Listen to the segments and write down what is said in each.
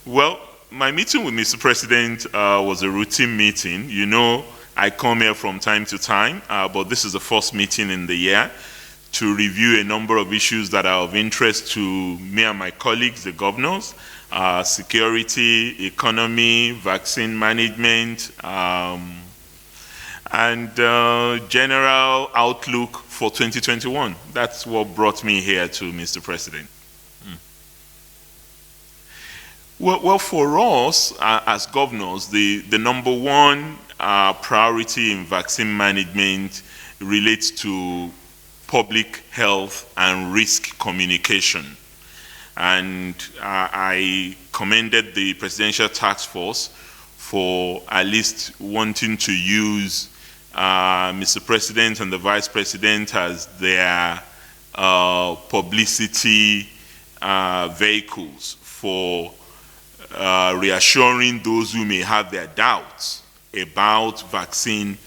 Well, my meeting with Mr. President was a routine meeting. You know, I come here from time to time, but this is the first meeting in the year to review a number of issues that are of interest to me and my colleagues, the governors, security, economy, vaccine management, and general outlook for 2021. That's what brought me here to Mr. President. Well, for us as governors, the number one priority in vaccine management relates to public health and risk communication. And I commended the Presidential Task Force for at least wanting to use Mr. President and the Vice President as their publicity vehicles for reassuring those who may have their doubts about vaccine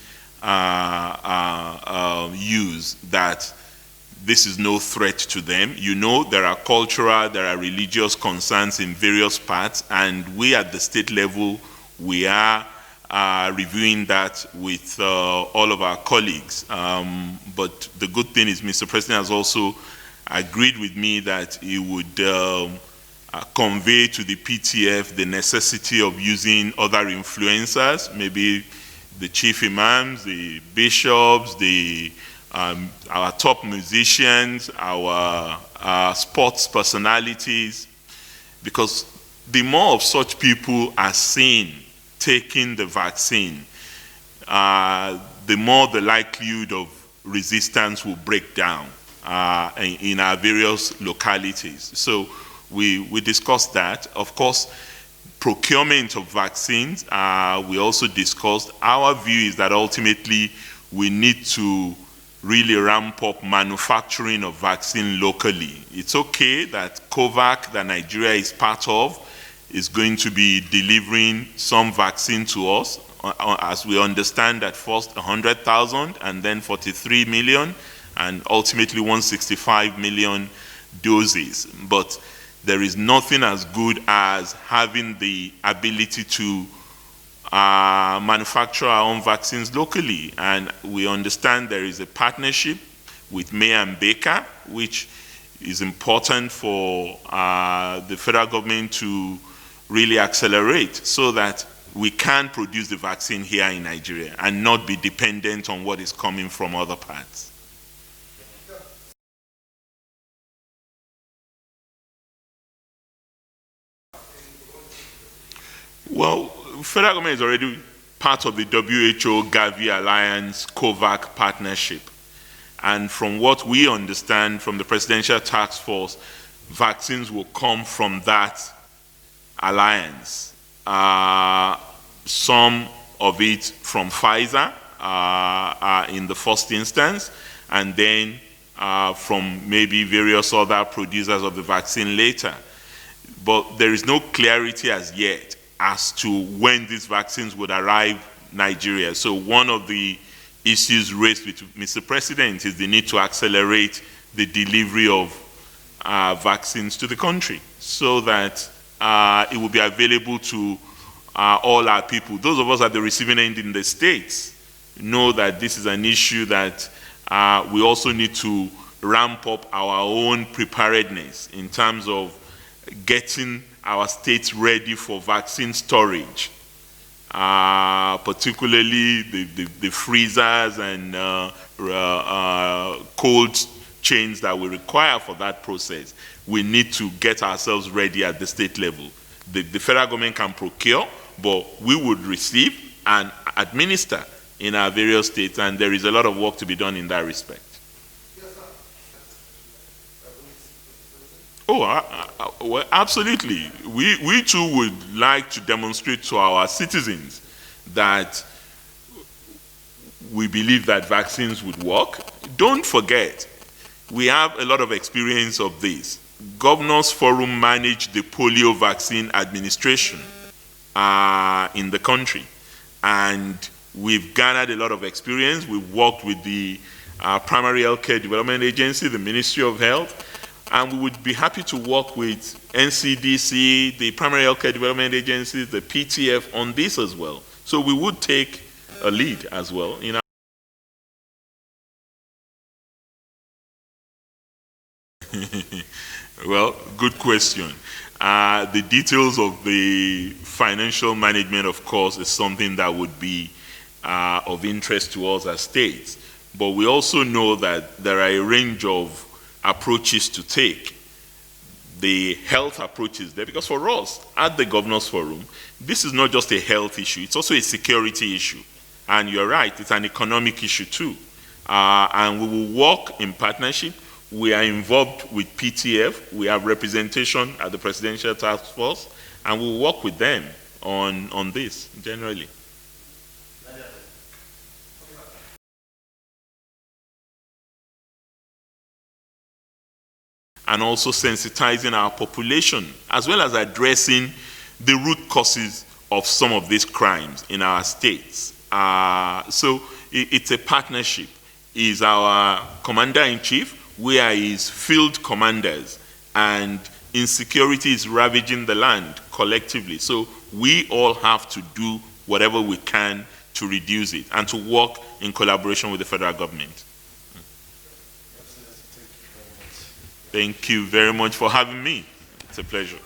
use, that this is no threat to them. You know, there are cultural, there are religious concerns in various parts, and we at the state level, we are reviewing that with all of our colleagues. But the good thing is Mr. President has also agreed with me that he would convey to the PTF the necessity of using other influencers, maybe the chief imams, the bishops, our top musicians, our sports personalities, because the more of such people are seen taking the vaccine, the more the likelihood of resistance will break down in our various localities. So we discussed that. Of course, procurement of vaccines, we also discussed. Our view is that ultimately we need to really ramp up manufacturing of vaccine locally. It's okay that COVAX, that Nigeria is part of, is going to be delivering some vaccine to us, as we understand that first 100,000 and then 43 million and ultimately 165 million doses. But there is nothing as good as having the ability to manufacture our own vaccines locally. And we understand there is a partnership with May and Baker, which is important for the federal government to really accelerate so that we can produce the vaccine here in Nigeria and not be dependent on what is coming from other parts. Well, federal government is already part of the WHO Gavi Alliance COVAX partnership. And from what we understand from the Presidential Task Force, vaccines will come from that alliance. Some of it from Pfizer in the first instance, and then from maybe various other producers of the vaccine later. But there is no clarity as yet as to when these vaccines would arrive Nigeria. So one of the issues raised with Mr. President is the need to accelerate the delivery of vaccines to the country so that it will be available to all our people. Those of us at the receiving end in the States know that this is an issue that we also need to ramp up our own preparedness in terms of getting our states ready for vaccine storage, particularly the freezers and cold chains that we require for that process. We need to get ourselves ready at the state level. The federal government can procure, but we would receive and administer in our various states, and there is a lot of work to be done in that respect. Oh, well, absolutely. We too would like to demonstrate to our citizens that we believe that vaccines would work. Don't forget, we have a lot of experience of this. Governors Forum managed the polio vaccine administration in the country, and we've garnered a lot of experience. We've worked with the Primary Healthcare Development Agency, the Ministry of Health, And we would be happy to work with NCDC, the Primary Healthcare Development Agencies, the PTF on this as well. So we would take a lead as well. Well, good question. The details of the financial management, of course, is something that would be of interest to us as states. But we also know that there are a range of approaches to take. The health approaches there, because for us, at the Governors Forum, this is not just a health issue, it's also a security issue. And you're right, it's an economic issue too. And we will work in partnership. We are involved with PTF. We have representation at the Presidential Task Force, and we'll work with them on this generally. And also sensitizing our population, as well as addressing the root causes of some of these crimes in our states. So it's a partnership. He's our commander-in-chief, we are his field commanders, and insecurity is ravaging the land collectively. So we all have to do whatever we can to reduce it and to work in collaboration with the federal government. Thank you very much for having me. It's a pleasure.